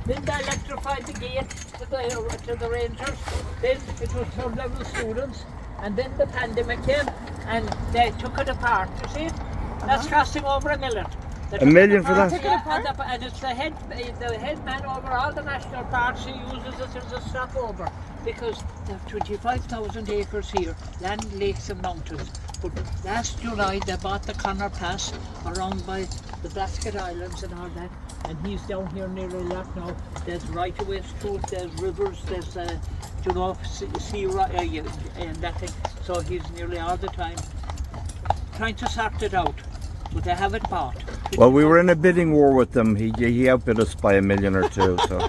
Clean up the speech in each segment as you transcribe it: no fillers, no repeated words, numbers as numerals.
Then they electrified the gate to the Rangers. Then it was third level students. And then the pandemic came and they took it apart. You see it? That's costing over $1 million. $1 million for that? Yeah, and it's the head man over all the national parks who uses it as a stopover because they have 25,000 acres here, land, lakes and mountains. But last July they bought the Connor Pass around by the Basket Islands and all that, and he's down here near a lot now. There's right-of-ways through it, there's rivers, there's sea and that thing. So he's nearly all the time trying to sort it out. But they have it bought. Well, we were in a bidding war with them. He outbid us by $1 million or $2 million, so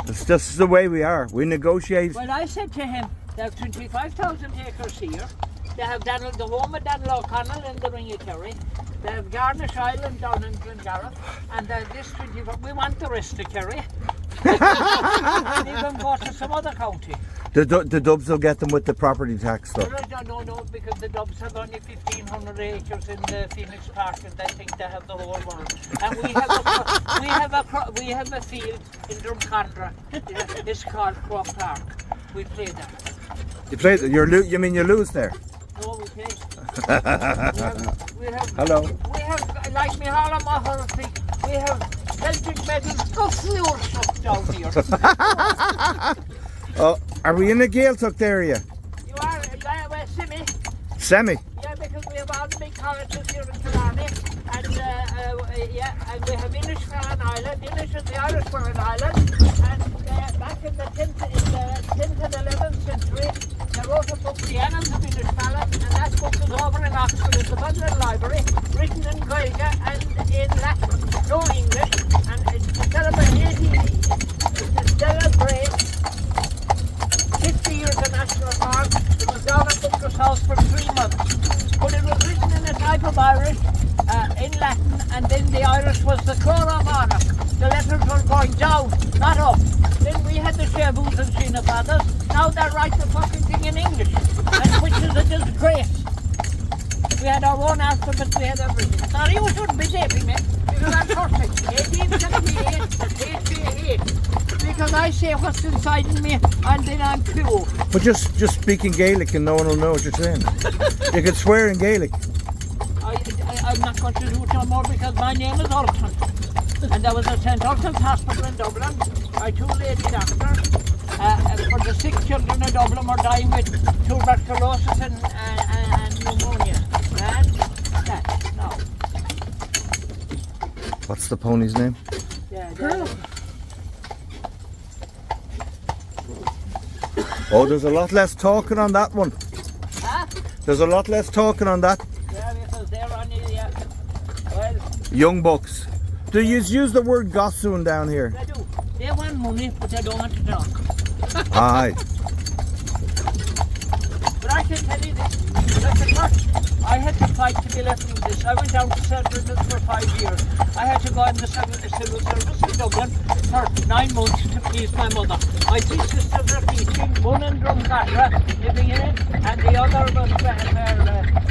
it's just the way we are. We negotiate. Well, I said to him, they have 25,000 acres here. They have the home of Daniel O'Connell in the ring of Kerry. They have Garnish Island down in Glengarriff. And this 25, we want the rest of Kerry. And even go to some other county. The Dubs will get them with the property tax though. No, because the Dubs have only 1,500 acres in the Phoenix Park and they think they have the whole world. And we have a field in Drumcondra. It's called Crow Park. We play that. You play? You mean you lose there? No, we play. Hello. We have, like me Harlem thing, we have Celtic medals of floor stuff down here. Oh, are we in the Gaeltacht area? You are, well, semi. Semi? Yeah, because we have all the big colleges here in Killarney, and and we have Irishman Island. Irish is the Irish were an island, and back in the 10th and 11th century, they wrote a book, The Annals of Irishman, and that book is over in Oxford at the Budland Library, written in Gaelic and in Latin, no English, and it's to celebrate 50 years of national park. It was down at Muckross House for 3 months. But it was written in a type of Irish, in Latin, and then the Irish was the Cora Monarch. The letters were going down, not up. Then we had the Shavus and Sheena Fathers. Now they write the fucking thing in English, and which is a disgrace. We had our own alphabet, we had everything. Sorry, you shouldn't be taping me, because I'm perfect. 1878, because I say what's inside me, and then I'm pure. But just speaking Gaelic and no one will know what you're saying. You can swear in Gaelic. I'm not going to do it no more because my name is Ulton. And there was a St. Ultan's Hospital in Dublin. Our 2 lady doctors for the sick children in Dublin were dying with tuberculosis and pneumonia. And that, no. What's the pony's name? Yeah. Oh, there's a lot less talking on that one. Huh? There's a lot less talking on that. Yeah, because they're on the, well... Young bucks. Do you use the word gossoon down here? They do. They want money, but they don't want to talk. Aye. But I can tell you this, like the first, I had to fight to be left in this. I went down to Central for 5 years. I had to go in the civil service in Dublin for 9 months to please my mother. My 2 sisters are teaching, one in Drumcondra, living in it, and the other was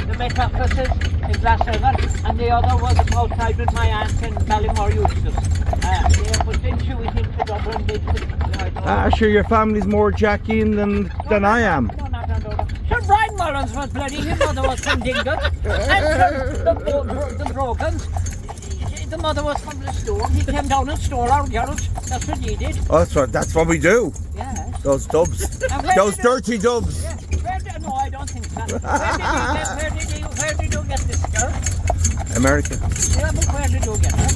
the Met offices in Glasgow, and the other was outside with my aunt in Ballymore Eustace. But then she went into Dublin. Sure, your family's more Jackie than I am. No. Sure, Brian Mullins was bloody, his mother was from Dingle, and the Brogans, the mother was from the store. He came down and stole our girls, that's what he did. Oh, that's what we do. Yeah. Those dubs. Those dirty dubs. Yeah. No, I don't think so. Where did you get this girl? America. Yeah, but where did you get her?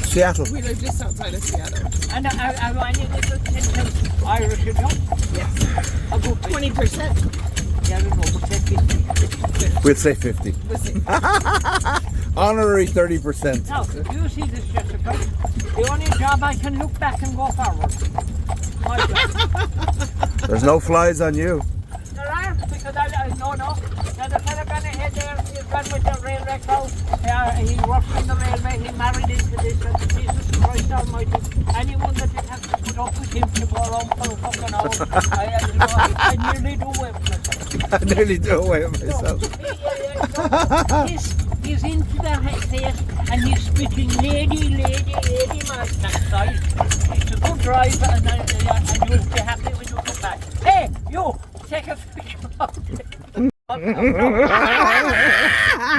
Seattle. We live just outside of Seattle. And I need little Irish, you know? Yes. About 20%. Yeah, I don't know, but say 50. We'll say 50. We'll see. Honorary 30%. Now, you see this, Jessica? The only job I can look back and go forward. My job. There's no flies on you. There are, because no. Now the fella gone ahead there, he's gone with the railway crowd. He works in the railway, he married into this, and Jesus Christ Almighty. Anyone that didn't have to put up with him to go around for a fucking hour, I nearly do away with myself. I nearly do away with myself. He's into the face and he's spitting lady, my backside. He says, drive and you'll be happy when you come back. Hey, you, take a picture of it. Come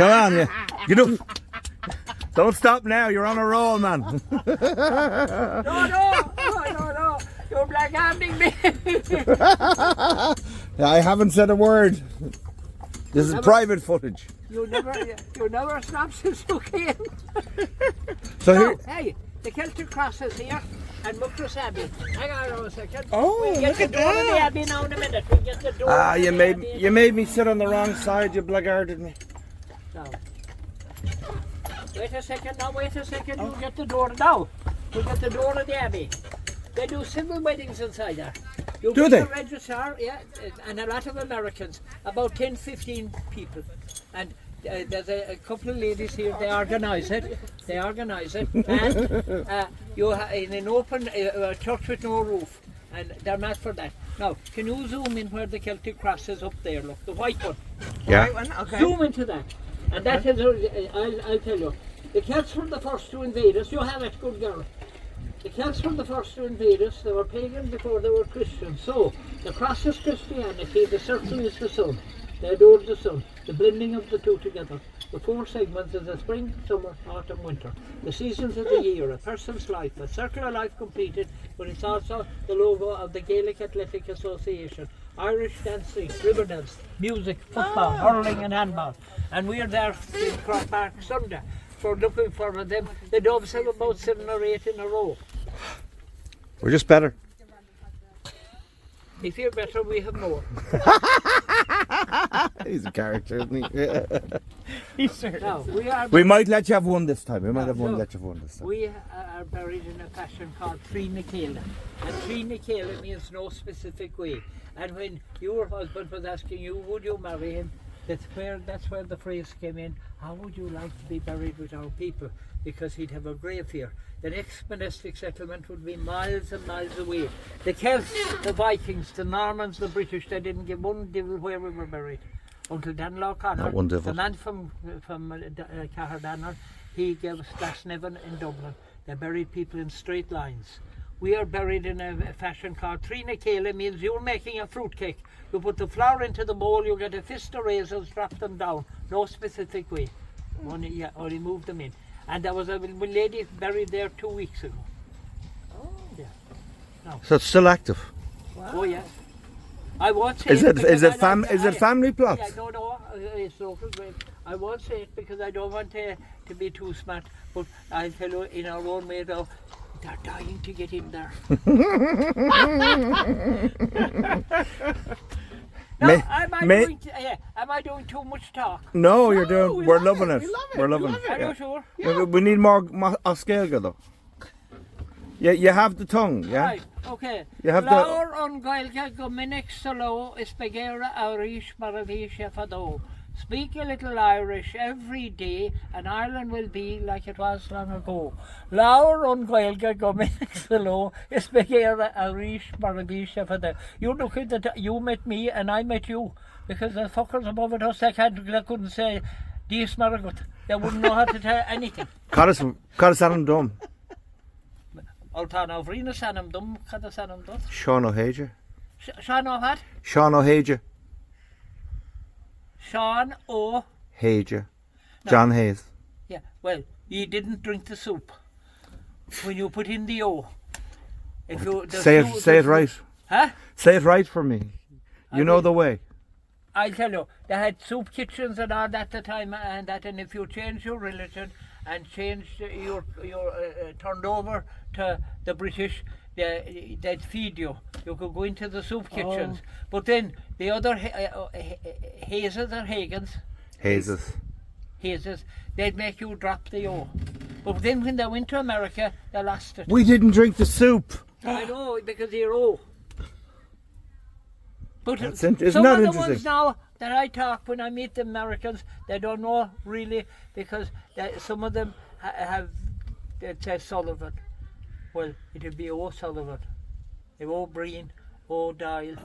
on, you. Get up. Don't stop now. You're on a roll, man. No. You're blackhanding me. I haven't said a word. This is private footage. You never stop since you came. So here, Hey, the Celtic Cross is here and Muckross Abbey. Hang on a second. Oh, we'll get look the at door of the that. Abbey now in a minute. We'll get the door of you the made Abbey you made me sit on the wrong side. You blackguarded me. now. Wait a second. You'll get the door now. We'll get the door of the Abbey. They do civil weddings inside there. You Do meet they? the registrar, yeah, and a lot of Americans, about 10-15 people. And there's a couple of ladies here, they organise it. And you in an open church with no roof. And they're mad for that. Now, can you zoom in where the Celtic Cross is up there, look, the white one. Yeah. Right one? Okay. Zoom into that. And that is, I'll tell you, the Celts were the first to invade us. You have it, good girl. The Celts were the first to invade us. They were pagan before they were Christians. So, the cross is Christianity, the circle is the sun. They adored the sun, the blending of the two together. The four segments is the spring, summer, autumn, winter. The seasons of the year, a person's life, a circle of life completed, but it's also the logo of the Gaelic Athletic Association. Irish dancing, river dance, music, football, hurling and handball. And we are there in Cross Park Sunday for looking for them. The Doves have about 7 or 8 in a row. We're just better. If you're better, we have more. He's a character, isn't he? Now, We might let you have one this time. We might have one. Let you have one this time. we are buried in a fashion called Trina Céile. And Trina Céile means no specific way. And when your husband was asking you, would you marry him? That's where the phrase came in. How would you like to be buried with our people? Because he'd have a grave here. The next monastic settlement would be miles and miles away. The Celts, the Vikings, the Normans, the British, they didn't give one devil where we were buried. Until Danlaw Connor, Not one devil. the man from Caherdanner, he gave us Glasnevin in Dublin. They buried people in straight lines. We are buried in a fashion called Trina Céile, means you're making a fruit cake. You put the flour into the bowl, you get a fist of raisins, drop them down. No specific way. Only move them in. And there was a lady buried there 2 weeks ago. Oh. Yeah. No. So it's still active. Wow. Oh yes. I won't say Is it. it family plots? Yeah, no, it's local grave. I won't say it because I don't want to be too smart. But I'll tell you in our own way though, they're dying to get in there. Now, am I doing too much talk? No, you're No, doing. we We're love loving it, it. we love it, We're we loving love it. Are yeah. you sure? We need more Oskelga though. Yeah, you have the tongue, yeah. Right, okay. You have the. Laur on Gaelga Gominix Solo is Begera Irish Maravisha Fado. Speak a little Irish every day and Ireland will be like it was long ago. Laur on Gaelga Gominix Solo is Begera Irish Maravisha Fado. You look at that, you met me and I met you because the fuckers above it us they couldn't say Dies Maragut. They wouldn't know how to tell anything. Caras an dom. Ultan Breen sanam dum kada sanam dot. Sean O'Hager. Sean what? Sean O'Hager. Sean O. Hager. No. John Hayes. Yeah, well, you didn't drink the soup when you put in the O. If you Say it right. Huh? Say it right for me. You know the way. I'll tell you, they had soup kitchens and all that at the time, and if you change your religion and changed your turned over to the British, they'd feed you. You could go into the soup kitchens. Oh. But then the other Hazes or Hazes, they'd make you drop the O. But then when they went to America, they lost it. We didn't drink the soup. I know, because they're O. But Isn't some that of the interesting? ones now that I talk when I meet the Americans, they don't know really because some of them they'd say Sullivan. Well, it'll be O'Sullivan, O'Breen, O'Dial,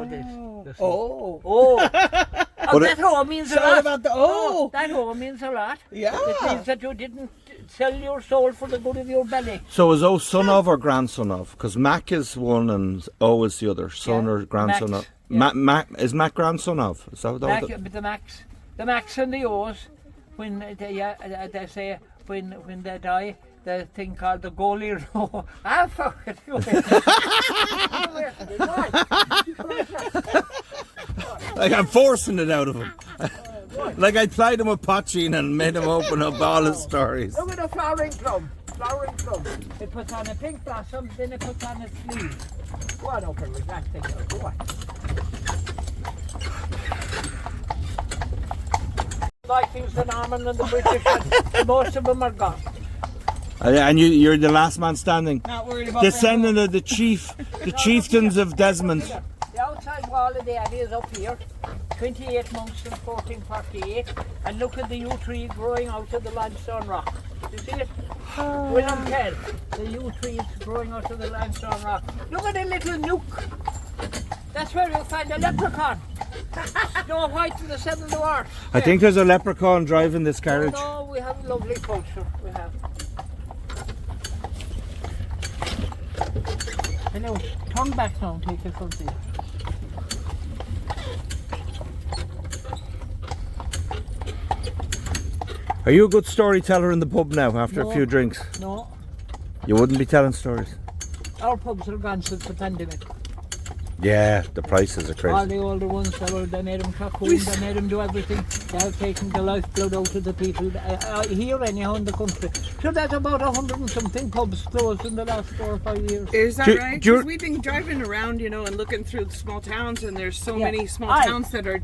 this. That O means a lot. About the O. That O means a lot. Yeah. It means that you didn't sell your soul for the good of your belly. So is O son of or grandson of? Because Mac is one and O is the other. Son or grandson Max, of? yeah. Is Mac grandson of? Is that But the Max and the O's, when they say when they die, the thing called the goalie row. Ah, fuck it. Like I'm forcing it out of him. Like I plied him with potching and made him open up all his stories. Look at the flowering club. Flowering club. It puts on a pink blossom, then it puts on a sleeve. Go on, open with that thing. Go on. Vikings and Norman and the British, and most of them are gone. And you're the last man standing. Not worried about Descendant of the chieftains of Desmond. The outside wall of the abbey is up here, 28 months in 1448, and look at the yew tree growing out of the limestone rock. You see it? William Kell, the yew tree is growing out of the limestone rock. Look at the little nook. That's where you'll find a leprechaun. Snow White and the Seven Dwarfs. I think there's a leprechaun driving this carriage. No, we have lovely culture. We have. Hello, turn back now and take it from there. Are you a good storyteller in the pub now after a No. few drinks? No, You wouldn't be telling stories. our pubs are gone since the pandemic. Yeah, the prices are All crazy. the older ones, they made them truck home, they made them do everything. They have taken the lifeblood out of the people. Here anyhow in the country. So there's about 100 and something pubs closed in the last 4 or 5 years. Is that Do- right? do you- 'Cause we've been driving around, you know, and looking through the small towns, and there's so Yeah. many small Aye. towns that are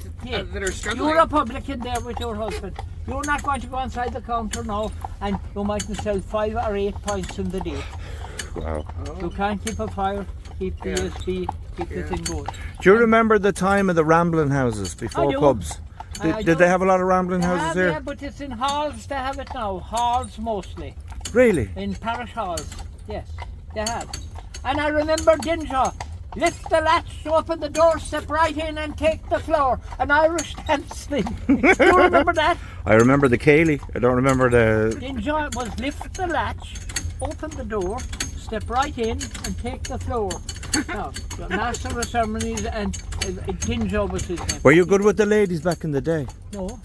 struggling. You're a publican there with your husband. You're not going to go inside the counter now and you mightn't sell 5 or 8 pints in the day. Wow. You can't keep a fire, keep the Yeah. USB, keep the thing going. Do you remember the time of the rambling houses before do. pubs? I Did do. they have a lot of rambling houses Yeah, here? but it's in halls they have it now. Halls mostly. Really? In parish halls. Yes, they have. And I remember Dinshaw. Lift the latch, open the door, step right in and take the floor. An Irish dance thing. You remember that? I remember the Cayley. I don't remember the... Dinshaw was lift the latch, open the door, step right in and take the floor. Now, the master of ceremonies and Dinshaw was his name. Were you good with the ladies back in the day? No,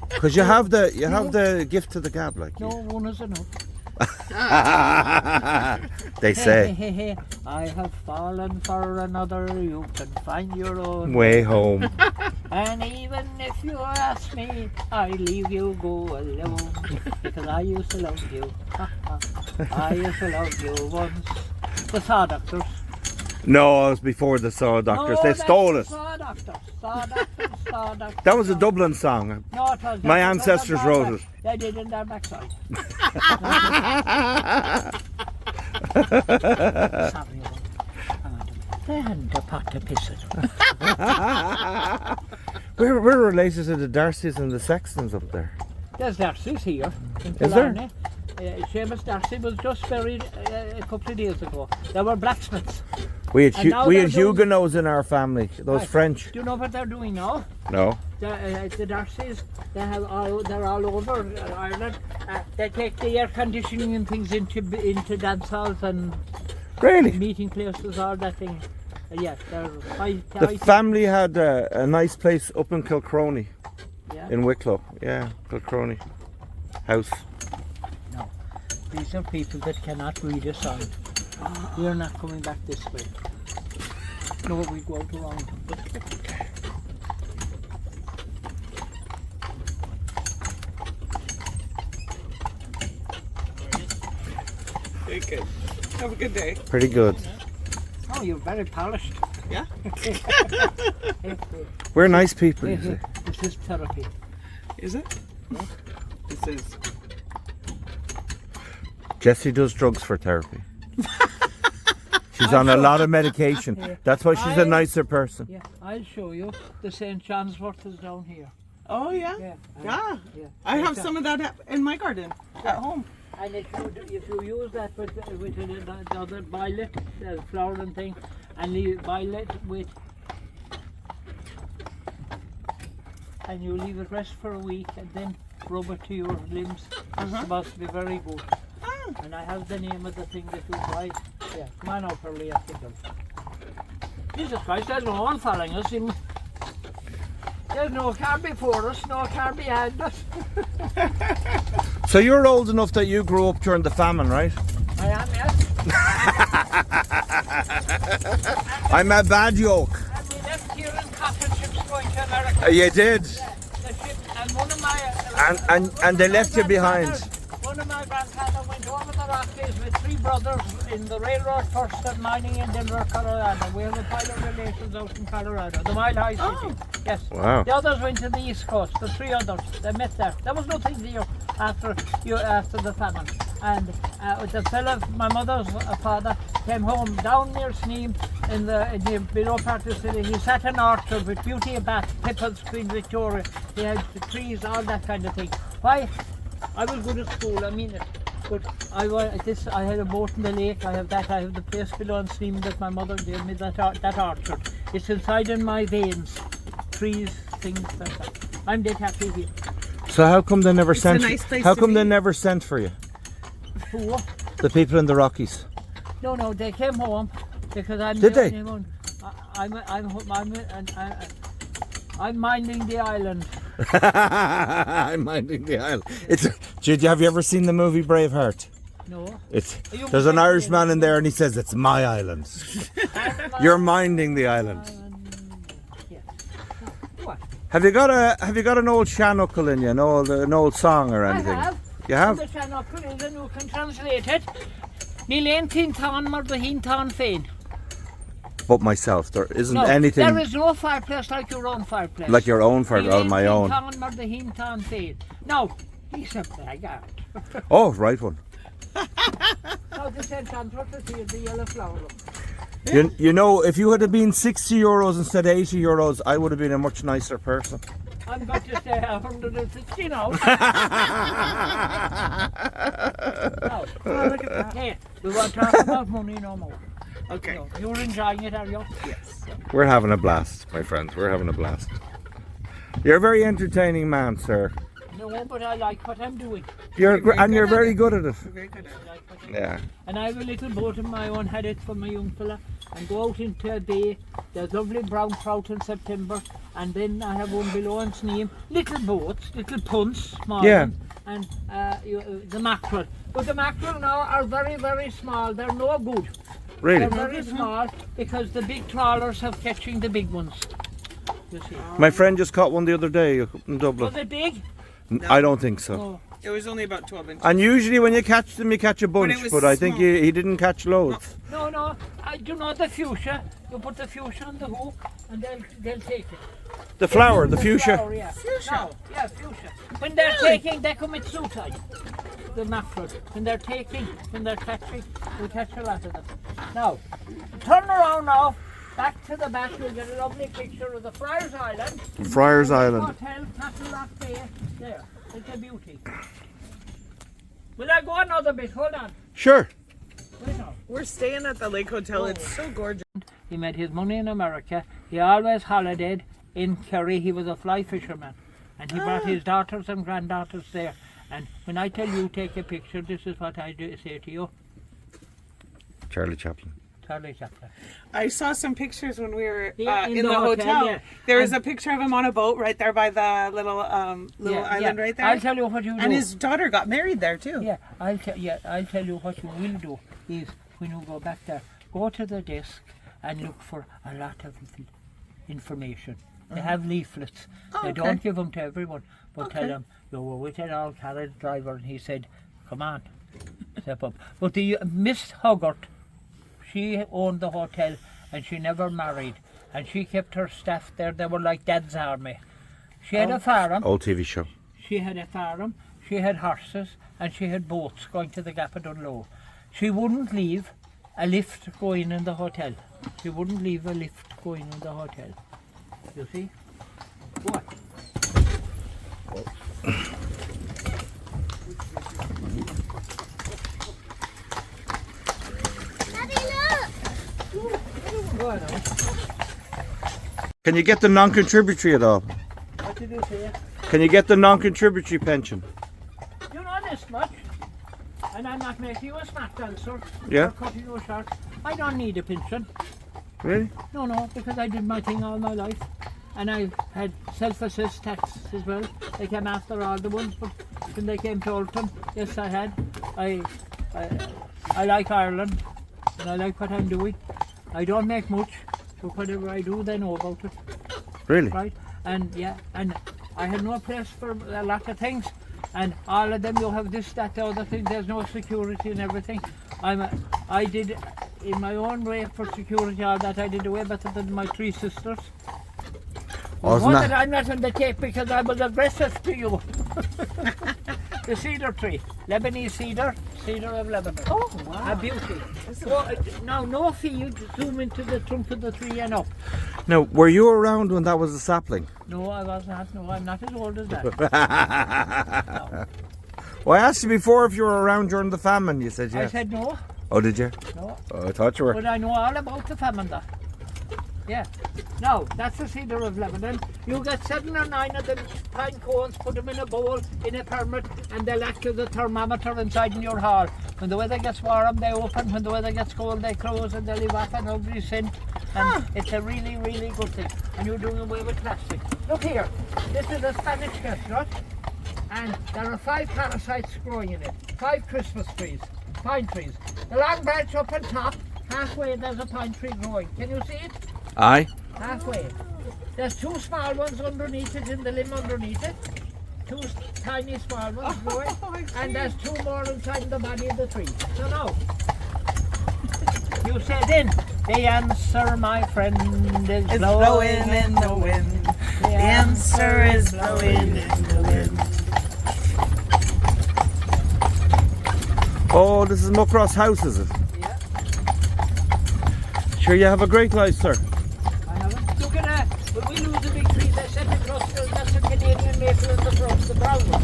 Because you have the gift to the gab, like no, one is enough. they say. Hey, hey, hey, I have fallen for another, you can find your own. Way home. And even if you ask me, I leave you go alone. Because I used to love you. I used to love you once. The Saw Doctors. No, it was before the Saw Doctors. They stole it. Saw Doctors. Saw Doctors. Saw Doctors. That was a Dublin song. No, it was My not. ancestors It was wrote on it. They did in their backside. Sorry, they hadn't a pot to piss it. We're related to the Darcys and the Sextons up there. There's Darcy's here in Is there? Killarney. Seamus Darcy was just buried a couple of days ago. They were blacksmiths. We had And now they're doing- Huguenots in our family. Those Right. French. Do you know what they're doing now? No. The Darcys, they're all over Ireland. They take the air conditioning and things into dance halls and Really? meeting places, all that thing. Yes, they're high. The family had a nice place up in Kilcrony, Yeah. in Wicklow. Yeah, Kilcrony House. No, these are people that cannot read a song. We're not coming back this way. No, we go out around. Very good. Have a good day. Pretty good. Oh, you're very polished. Yeah. We're nice people, you see. This is therapy. Is it? This is. Jessie does drugs for therapy. She's on a lot of medication. Yeah. That's why she's a nicer person. Yeah, I'll show you. The St. John's wort is down here. Oh yeah. Yeah. Yeah. Yeah. I have some of that in my garden at home. And if you use that with the other boil it, the flour and thing, and you boil it with, and you leave it rest for a week, and then rub it to your limbs. It's supposed to be very good. Oh. And I have the name of the thing that you buy. Yeah, come on up early after them. Jesus Christ, there's no one following us. There's no car before us, no car behind us. So you're old enough that you grew up during the famine, right? I am, yes. I'm a bad joke. And we left here in cotton ships going to America. You did. Yeah, the ship, and one of my... And they left you behind. One of my grandfathers went over the Rockies with 3 brothers in the railroad first and mining in Denver, Colorado. We have a pile of relations out in Colorado, the Mile High City. Yes. Wow. The others went to the East Coast, the 3 others. They met there. There was nothing there after the famine. And the fella, my mother's father, came home down near Sneem in the below part of the city. He sat in an orchard with Beauty of Bath, Pippins, Queen Victoria. He had the trees, all that kind of thing. Why? I was good at school, I mean it. But I had a boat in the lake, I have the place below in Sneem that my mother gave me, that orchard. It's inside in my veins. Trees, things like that. I'm dead happy here. So how come they never sent? a nice place How to come they be. never sent for you? Who? The people in the Rockies. No, they came home because I'm Did the they? only one. I'm minding the island. I'm minding the island. Have you ever seen the movie Braveheart? No. There's an Irishman in there and he says, "It's my island." You're minding the island. Yeah. What? Have you got an old Seanfocal in you, an old song or anything? I have. You have? The Seanfocal is, and you can translate it. Níl aon tán mar do hín tán féin. But myself, there isn't No, anything there is no fireplace like your own fireplace. like your own fire, or my own. No, he's a blackguard. Oh, right one. No, the the yellow flower. You know, if you had been €60 instead of €80, I would have been a much nicer person. I'm going to say 160 now. No. Oh, look at that. Hey, we won't talk about money no more. Okay. No, you're enjoying it, are you? Yes. We're having a blast, my friends. We're having a blast. You're a very entertaining man, sir. No, but I like what I'm doing. You're very good at it. Very good. I like what I'm doing. Yeah. And I have a little boat of my own, had it for my young fella, and go out into a bay. There's lovely brown trout in September, and then I have one below in Sneem. Little boats, little punts, small Yeah. ones, and the mackerel. But the mackerel now are very, very small. They're no good. Really? They're very small because the big trawlers have catching the big ones. You see. My friend just caught one the other day in Was Dublin. it big? I don't think so. Oh. It was only about 12 inches. And usually when you catch them, you catch a bunch. was But I think small. he didn't catch loads. No. Do you know the fuchsia? You put the fuchsia on the hook and they'll take it. The flower, the fuchsia. Flower, yeah. Fuchsia? No, yeah, fuchsia. When they're taking, they commit suicide. The mackerel. When they're catching, we catch a lot of them. Now, turn around now. Back to the back, you'll get a lovely picture of the Friars Island. Friars Island. Hotel, Castle Rock Bay. There, it's a beauty. Will I go another bit? Hold on. Sure. Wait now. We're staying at the Lake Hotel. It's so gorgeous. He made his money in America. He always holidayed in Kerry. He was a fly fisherman. And he brought his daughters and granddaughters there. And when I tell you take a picture, this is what I do say to you. Charlie Chaplin. Charlie Chaplin. I saw some pictures when we were Yeah, in the hotel. yeah. There was a picture of him on a boat right there by the little island right there. I'll tell you what you do. And his daughter got married there too. Yeah, I'll tell you what you will do is when you go back there, go to the desk and look for a lot of information. They have leaflets. They don't give them to everyone, but tell them you were with an old carriage driver and he said, "Come on, step up." But the Miss Hoggart, she owned the hotel and she never married, and she kept her staff there. They were like Dad's army. She had a farm. Old TV show. She had a farm, she had horses, and she had boats going to the Gap of Dunlow. She wouldn't leave a lift going in the hotel. She wouldn't leave a lift going in the hotel. You see? What? Go on now. Can you get the non-contributory at all? What did you say? Can you get the non-contributory pension? You know this much, and I'm not making you a smart answer. Yeah. Or cutting you short. I don't need a pension. Really? No, because I did my thing all my life. And I had self-assessed tax as well. They came after all the ones, but when they came to Ulton, yes I had. I like Ireland, and I like what I'm doing. I don't make much, but whatever I do, they know about it. Really? Right? And yeah, and I have no place for a lot of things. And all of them, you have this, that, the other thing. There's no security and everything. I did, in my own way for security, all that I did away better than my 3 sisters. Wasn't that? I'm not on the tape because I was aggressive to you. The cedar tree, Lebanese cedar of Lebanon. Oh, wow. A beauty. Now, no field, zoom into the trunk of the tree and up. Now, were you around when that was a sapling? No, I was not. No, I'm not as old as that. No. Well, I asked you before if you were around during the famine. You said yes. I said no. Oh, did you? No. Oh, I thought you were. But I know all about the famine there. Yeah. Now, that's the cedar of Lebanon. You get 7 or 9 of them pine cones, put them in a bowl, in a permit, and they'll act as a thermometer inside in your hall. When the weather gets warm, they open. When the weather gets cold, they close, and they leave off an ugly scent. And it's a really, really good thing. And you're doing away with plastic. Look here. This is a Spanish chestnut. And there are 5 parasites growing in it. 5 Christmas trees. Pine trees. The long branch up on top, halfway there's a pine tree growing. Can you see it? Aye. Halfway. There's 2 small ones underneath it, in the limb underneath it. 2 tiny small ones growing. And there's 2 more inside the body of the tree. So now, you said in, the answer, my friend, is It's blowing in the wind. The answer is blowing in the wind. Oh, this is Muckross House, is it? Yeah, Sure, you have a great life, sir. I haven't. Look at that. When we lose a big tree, they send it across that's a Canadian maple in the front, the brown one.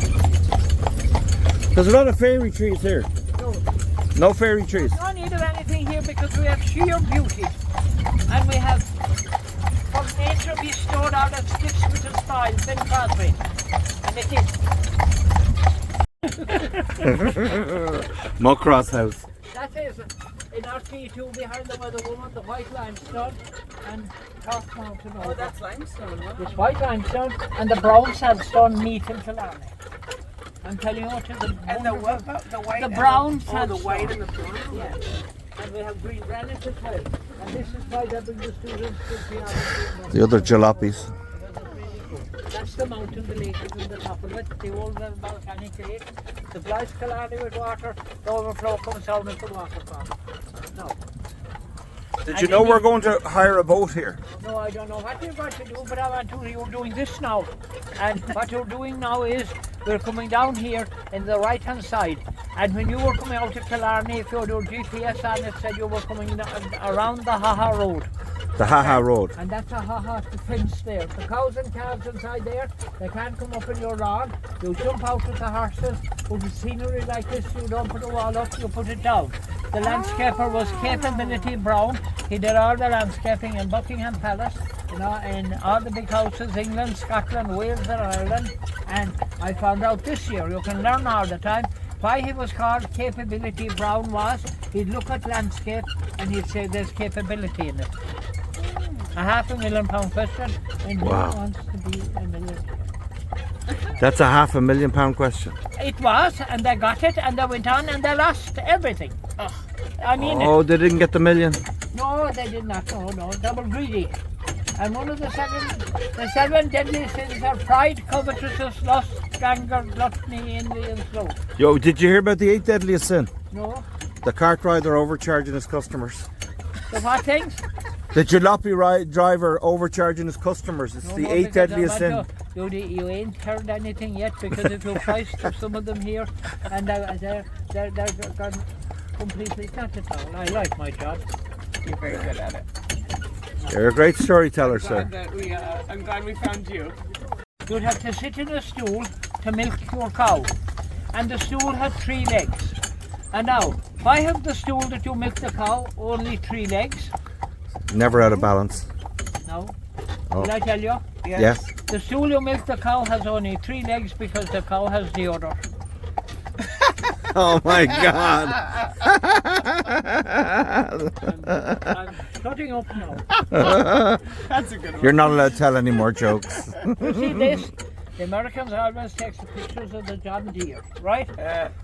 There's a lot of fairy trees here. No. No fairy trees. No need of anything here because we have sheer beauty. And we have from nature bestowed out of sticks with a spine, thin pathway. And it is. Muckross House. That is in our P2 behind the weather woman, the white limestone and Top Mountain. Oh, that's limestone. Wow. This white limestone and the brown sandstone meet in Killarney. I'm telling you what is the And the what? The white. The brown and the, sandstone. the white and the brown. Yeah. And we have green granite as well. And this is why they bring the students to the The other jalopies. That's the mountain, the lake is in the top of it, the old volcanic lake. The Blythe Killarney with water, the overflow comes down into the waterfall. No. Did you know we're going to hire a boat here? No, I don't know what you're going to do, but I want to, you're doing this now. And what you're doing now is, we're coming down here in the right hand side. And when you were coming out of Killarney, if you had your GPS on it, said you were coming around the Haha Road. The Haha Road. And that's a ha-ha fence there. The cows and calves inside there, they can't come up in your lawn. You jump out with the horses. With the scenery like this, you don't put a wall up, you put it down. The landscaper was Capability Brown. He did all the landscaping in Buckingham Palace, you know, in all the big houses, England, Scotland, Wales and Ireland. And I found out this year, you can learn all the time, why he was called Capability Brown was, he'd look at landscape and he'd say there's capability in it. A £500,000 question, and Wow. who wants to be a millionaire? That's a £500,000 question. It was, and they got it, and they went on, and they lost everything. I mean Oh, they didn't get the million. No, they did not. No, they were greedy. And one of the seven deadly sins are pride, covetousness, lust, anger, gluttony, envy, and sloth. Yo, did you hear about the 8th deadliest sin? No, The cart rider overcharging his customers. the what things? The jalopy driver overcharging his customers. It's the 8th deadliest sin. You ain't heard anything yet because if you price to some of them here, and they're gone completely not at all. I like my job. You're very good at it. You're a great storyteller, sir. I'm glad we found you. You'd have to sit in a stool to milk your cow, and the stool had 3 legs. And now, why have the stool that you milk the cow only 3 legs? Never out of balance. No. Oh. Did I tell you? Yes. Yeah. The stool you milk the cow has only 3 legs because the cow has the other. Oh my God. I'm shutting up now. That's a good one. You're not allowed to tell any more jokes. You see this? The Americans always take the pictures of the John Deere, right?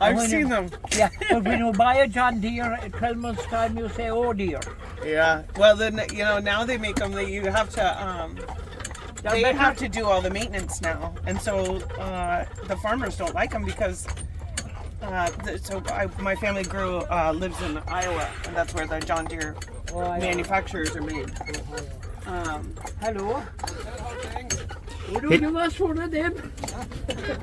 I've when seen you- them. Yeah, but when you buy a John Deere, in 12 months' time you say, oh dear. Yeah. Well, then now they make them. You have to. They better- have to do all the maintenance now, and so the farmers don't like them because. My family lives in Iowa, and that's where the John Deere manufacturers are made. Hello? Would you give us one of them?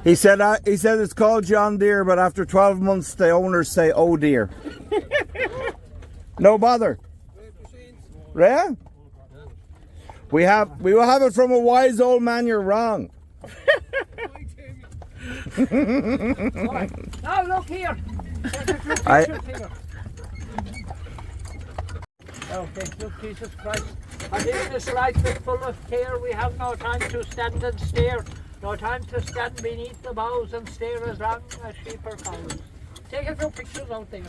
He said it's called John Deere, but after 12 months the owners say, oh dear. No bother. Yeah? We will have it from a wise old man. You're wrong. Right. Now look here. Take a few I- pictures here. Okay, look, Jesus Christ. And in this life is full of care. We have no time to stand and stare. No time to stand beneath the boughs and stare as long as sheep or cows. Take a few pictures out there.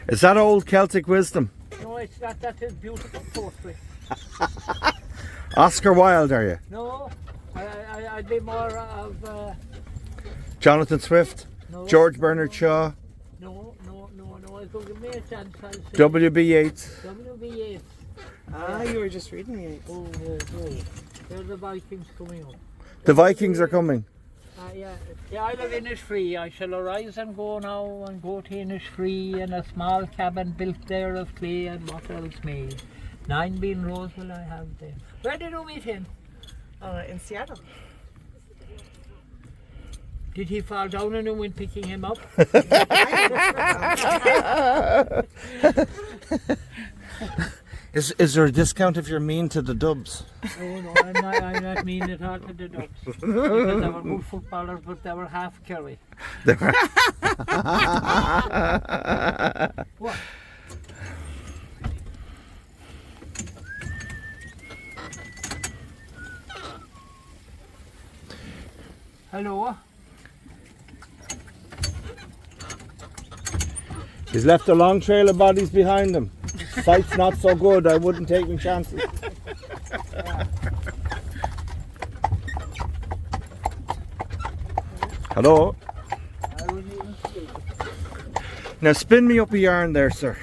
Is that old Celtic wisdom? No, it's not. That is beautiful poetry. Oscar Wilde, are you? No, I'd be more of... Jonathan Swift? no, George Bernard Shaw? No. If you give me a chance, I'll say W.B. Yeats? W.B. Yeats. You were just reading me. Oh. There's the Vikings coming up. The Vikings are coming. Yeah, the Isle of Innisfree. I shall arise and go now and go to Innisfree in a small cabin built there of clay and what else may. 9 bean rows will I have there. Where did you meet him? In Seattle. Did he fall down and you went picking him up? Is there a discount if you're mean to the Dubs? No, I'm not mean at all to the Ducks. Because they were good footballers, but they were half Kerry. What? Hello? He's left a long trail of bodies behind him. Sight's not so good, I wouldn't take any chances. Hello? I wouldn't even speak. Now spin me up a yarn there, sir.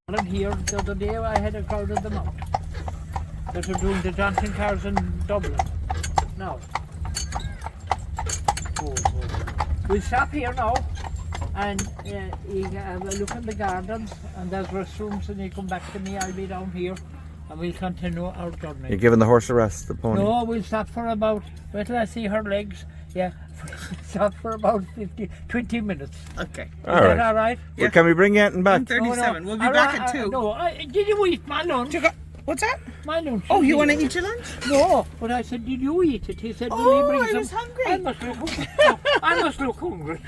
I'm here the other day. I had a crowd of them out that are doing the dancing cars in Dublin. Now, we'll stop here now and you have a look at the gardens and there's restrooms and you come back to me. I'll be down here and we'll continue our journey. You're giving the horse a rest, the pony? No, we'll stop for about, wait till I see her legs. Yeah, stop for about 20 minutes. Okay. Is All that right. all right? Well, can we bring Anton back? 37. We'll be All back right, at 2. No, did you eat my lunch? What's that? My lunch. Oh, you want to eat your lunch? No, but I said, did you eat it? He said, will Oh, he bring I some? was hungry. I must look hungry. Oh, I must look hungry.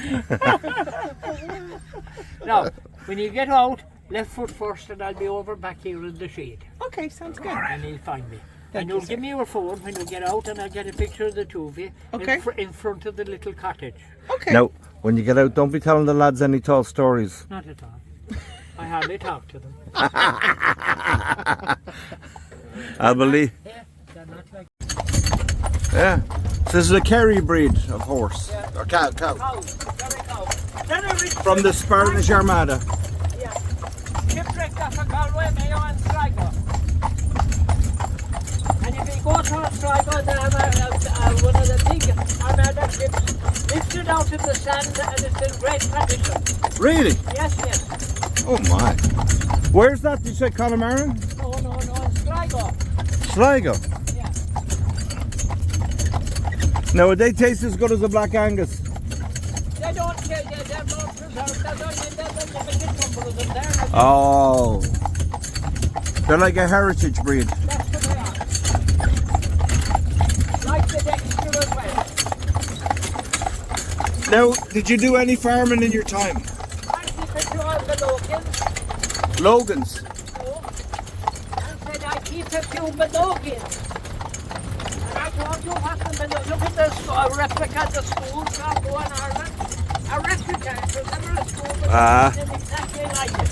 Now, when you get out, left foot first and I'll be over back here in the shade. Okay, sounds good. And he'll find me. Thank and you, you'll sir. give me your phone when you get out and I'll get a picture of the two of you Okay. in front of the little cottage. Okay. Now, when you get out, don't be telling the lads any tall stories. Not at all. I hardly talk to them. I believe. Yeah, they're not like Yeah. This is a Kerry breed of horse. Or cow. cows. Very cows. Then I reach From the Spanish Armada. Yeah. Shipwrecked off of Galway, Mayo and Sligo. And if you go to Sligo, they have one of the big Armada ships lifted out of the sand and it's in great condition. Really? Yes. Oh my. Where's that? Did you say Connemara? No, in Sligo. Sligo. Yeah. Now, would they taste as good as a Black Angus? They don't, they're not preserved. There's a limited number of them there. Oh. They're like a heritage breed. That's what they are. Like the Dexter as well. Now, did you do any farming in your time? I keep it to all the Logans. Logans. And said I keep bought a few Bedogians. And I told you what the look at this replica of the school from in Ireland. A replica, remember the school? But it's exactly like it.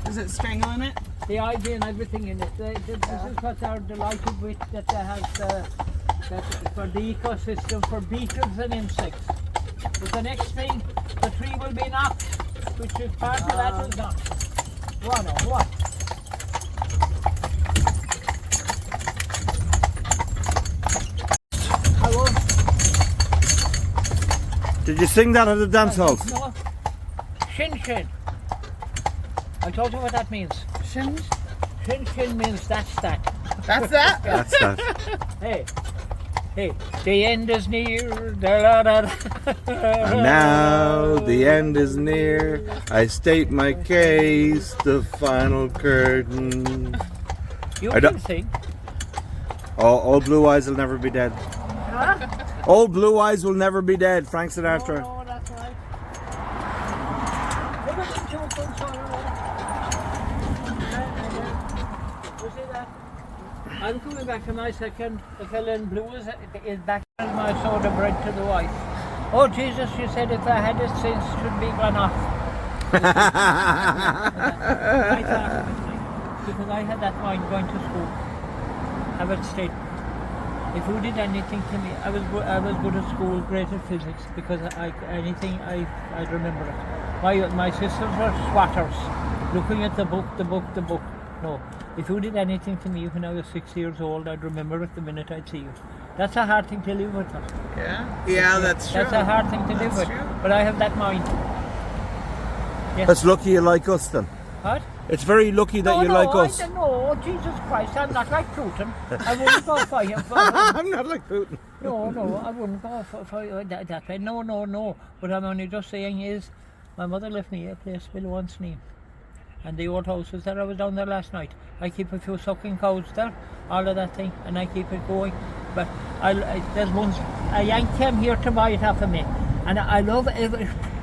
Is it strangling it? The idea and everything in it. This is what they're delighted with, that they have that for the ecosystem for beetles and insects. But the next thing, the tree will be knocked, which is part of that is knocked. What? Hello? Did you sing that at the dance halls? No. Shin. I told you what that means. Shin? Shin means that's that. That's that? That's that. Hey, the end is near. Da-da-da-da. And now the end is near. I state my case, the final curtain. You I can don't- sing. Old Blue Eyes will never be dead. Huh? Old Blue Eyes will never be dead. Frank Sinatra. Oh, that's right. Look at the children, you see that? I'm coming back to my second. The fella in blue is back with my soda bread to the wife. Oh Jesus, she said if I had it since it should be gone off. I thought it was like, because I had that mind going to school. I would stay. If you did anything to me, I was good at school, great at physics, because I'd remember it. My sisters were swatters, looking at the book. No, if you did anything to me when I was 6 years old, I'd remember it the minute I'd see you. That's a hard thing to live with. Yeah, that's true. That's a hard thing to live with. True. But I have that mind. Yes. That's lucky you like us then. What? It's very lucky that you like us. No, Jesus Christ, I'm not like Putin. I wouldn't go for him. I'm not like Putin. No, I wouldn't go for that way. No. What I'm only just saying is, my mother left me a place below on Sneem. And the old houses there, I was down there last night. I keep a few sucking cows there, all of that thing, and I keep it going. But there's ones, a Yank came here to buy it off of me. And I love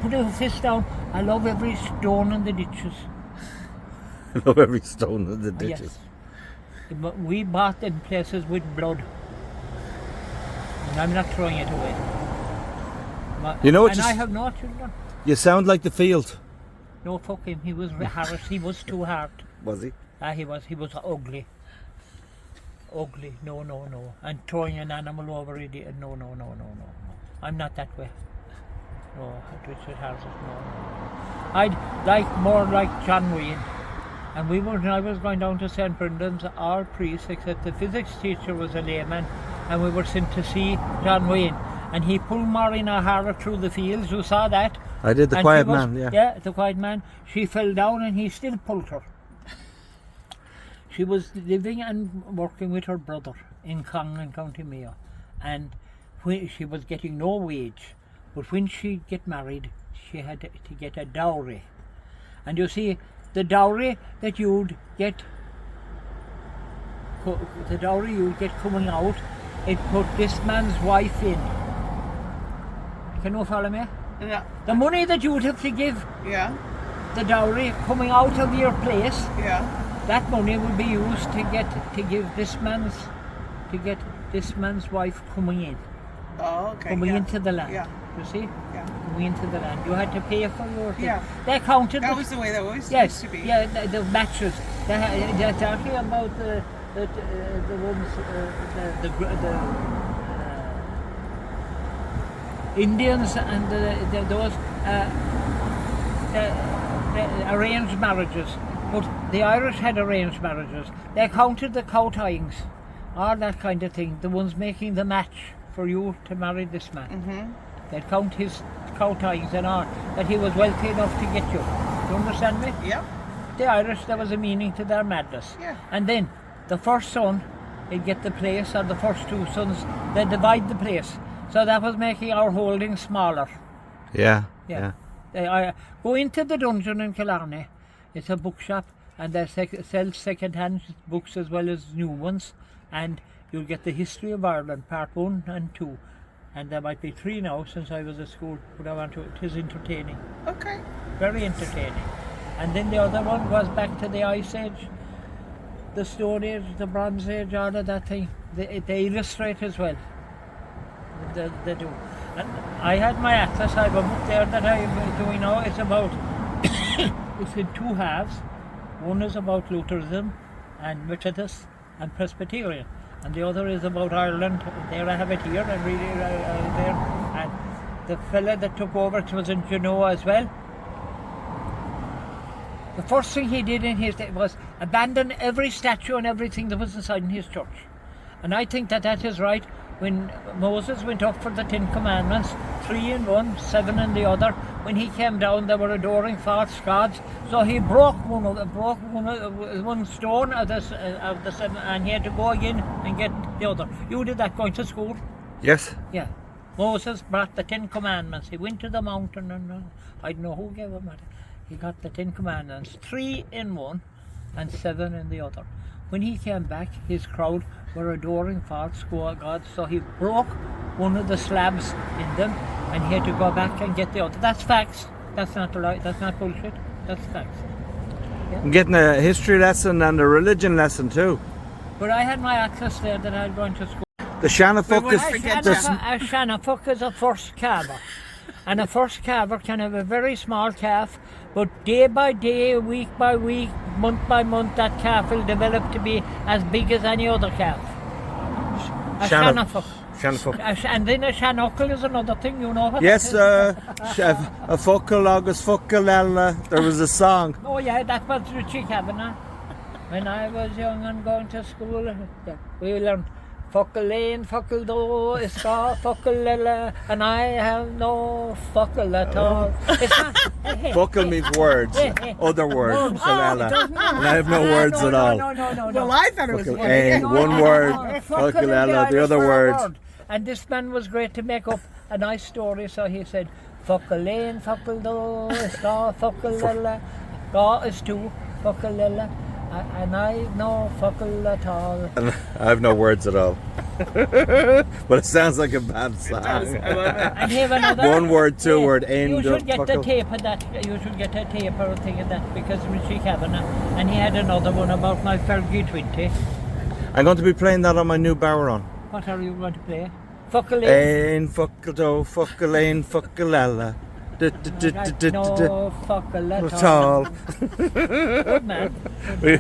put a fist down, I love every stone in the ditches. I love every stone in the ditches. Yes. But we bought in places with blood. And I'm not throwing it away. You know what? And I have no children. You sound like the field. No, fuck him. He was harassed. He was too hard. Was he? He was ugly. Ugly. No. And throwing an animal over it. No. I'm not that way. No, Richard Harris. No. I'd like more like John Wayne. And when I was going down to St. Brendan's, our priest, except the physics teacher was a layman, and we were sent to see John Wayne. And he pulled Maureen O'Hara through the fields. You saw that? I did, the quiet man, yeah. Yeah, the quiet man. She fell down and he still pulled her. She was living and working with her brother in Cong in County Mayo. And she was getting no wage. But when she get married, she had to get a dowry. And you see, the dowry that you'd get coming out, it put this man's wife in. Can you follow me? Yeah. The money that you would have to give, Yeah. the dowry coming out of your place, Yeah. that money would be used to get this man's wife coming in, Oh, okay. coming into the land. Yeah. You see, Yeah. coming into the land. You had to pay for your thing. Yeah. They counted. That was the way that always yes, used to be. yeah, the matches. They're talking about the ones, the Indians and those arranged marriages. But the Irish had arranged marriages. They counted the cow tyings, all that kind of thing. The ones making the match for you to marry this man. Mm-hmm. They'd count his cow tyings and all, that he was wealthy enough to get you. Do you understand me? Yeah. The Irish, there was a meaning to their madness. Yeah. And then the first son, he'd get the place, and the first two sons, they'd divide the place. So that was making our holding smaller. Yeah. Go into the dungeon in Killarney. It's a bookshop, and they sell second-hand books as well as new ones. And you'll get the history of Ireland, part 1 and 2. And there might be 3 now since I was at school, but I want to, it is entertaining. Okay. Very entertaining. And then the other one goes back to the Ice Age, the Stone Age, the Bronze Age, all of that thing. They illustrate as well. They do. And I had my atlas, I have a book there that I'm doing now. It's about, it's in 2 halves. One is about Lutheranism and Methodist and Presbyterian. And the other is about Ireland. There I have it here, and really there. And the fella that took over, it was in Genoa as well. The first thing he did in his day was abandon every statue and everything that was inside in his church. And I think that that is right. When Moses went up for the 10 Commandments, 3 in one, 7 in the other, when he came down, they were adoring false gods. So he broke one stone of the 7, and he had to go again and get the other. You did that going to school? Yes. Yeah. Moses brought the 10 Commandments. He went to the mountain, and I don't know who gave him it. He got the 10 Commandments, 3 in one and 7 in the other. When he came back, his crowd were adoring false gods, so he broke one of the slabs in them, and he had to go back and get the other. That's facts. That's not a lie. That's not bullshit. That's facts. Yeah. I'm getting a history lesson and a religion lesson too. But I had my atlas there that I'd gone to school. The Seanfocal is A Seanfocal is a first carver. And a first carver can have a very small calf, but day by day, week by week, month by month, that calf will develop to be as big as any other calf. A Seanfocal. And then a Seanfocal is another thing, you know what? Yes, a focal agus focal ella. There was a song. Oh yeah, that was Richie Kavanagh. When I was young and going to school, we learned Focal lane, focal do, iska, focal lella, and I have no focal at all. It's not. Focal means words, other words. Focal and I have no words at all. No. Well, I thought it was Focal one. ain, one word. Focal ella, the other word. And this man was great to make up a nice story, so he said, focal lane, focal do, iska, focal lella, ga is 2, focal lella. And I know focal at all. And I have no words at all. But it sounds like a bad song. I love it. And have another. 1 word, 2 word, ain. You should get the tape of that. You should get a tape or a thing of that, because Richie Kavanagh. And he had another one about my Fergie 20. I'm going to be playing that on my new Baron. What are you going to play? Focal lane. Ain, focal do, focal ain, focal ella. No focal at At all. Good man. We